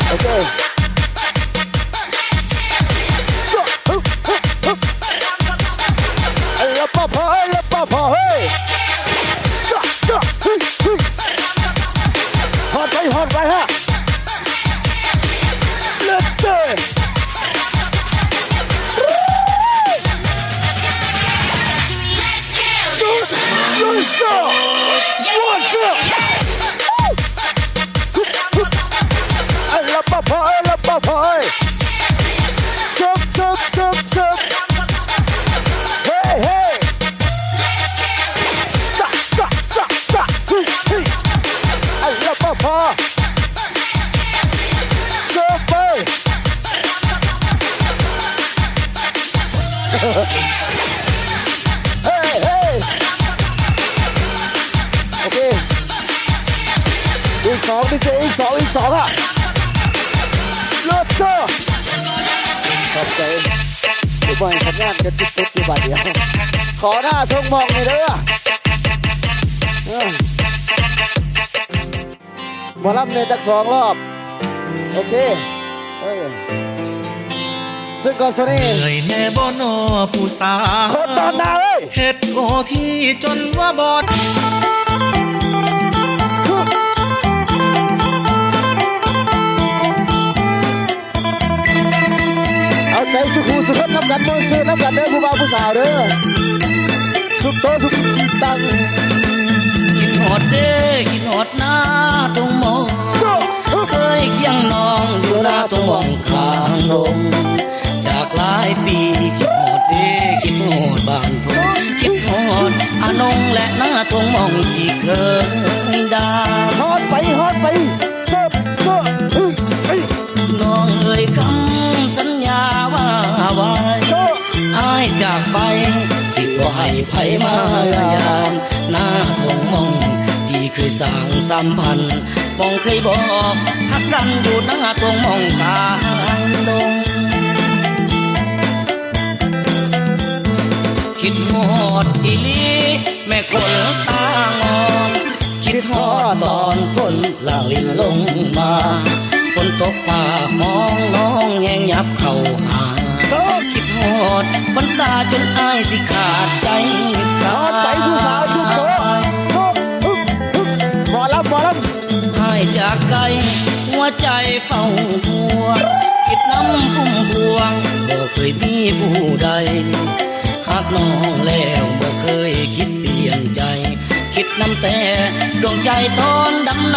โอเคไอ้ละป้าพอไอ้ละป้าพอเฮ้ยฮอตไปฮะเลิศเจ้ดูสิวัดสิไอ้ละป้าพอไอ้ละป้าพอชุบเฮ้ยสะเฮ้ยไอ้ละป้าพอชุบไปเฮ้ยโอเคอีกสองดิเจอีกสองอ่ะเลิศเซอร์ขอบใจผู้บริหารงานกันตุ๊ดอยู่บาดเดียวขอหน้าทงมองเลยเด้อหมอลำเนตัก2 รอบโอเคซึ่งก่อนสนี่เคยแน่บ่นอผู้สาวคนตอนหน้าเอ้ยเฮ็ดโอที่จนว่าบอดเอาใจสุขุสุขน้ำกันมือซื้อน้ำกันเด้อผู้บ่าวผู้สาวเด้อสุขโตสุขตังคิดหอดเด้คิดหอดหน้าตรงมองเคยเคียงน้องอยู่หน้าตรงมองข้างลงจากหลายปีคิดหอดเด้คิดหอดบ้านทุ่งคิดหอดอานงและหน้าตรงมองที่เคยดาฮอดไปเสิร์ฟน้องเอ่ยคำสัญญาว่าไว้อ้ายจากไปสิบ่ให้ไผมายามหน้าทงมองที่เคยสร้างสัมพันธ์มองเคยบอกฮักกันอยู่หน้าทงมองกลางดงคิดฮอดอีลีแม่คนตางอนคิดฮอดตอนฝนหลั่งลินลงมาฝนตกฟ้ามองน้องแหงยับเข้าหาคิดฮอดบนตาจนอายสิขาดใจฮอดไปผู้สาวชุบโตหมอลำอายจากไกลหัวใจเฝ้าห่วงคิดน้ำพุ่มพวงบ่เคยมีผู้ใดหากน้องแล้วบ่เคยคิดเปลี่ยนใจคิดน้ำแต่ดวงใจตอนดำน้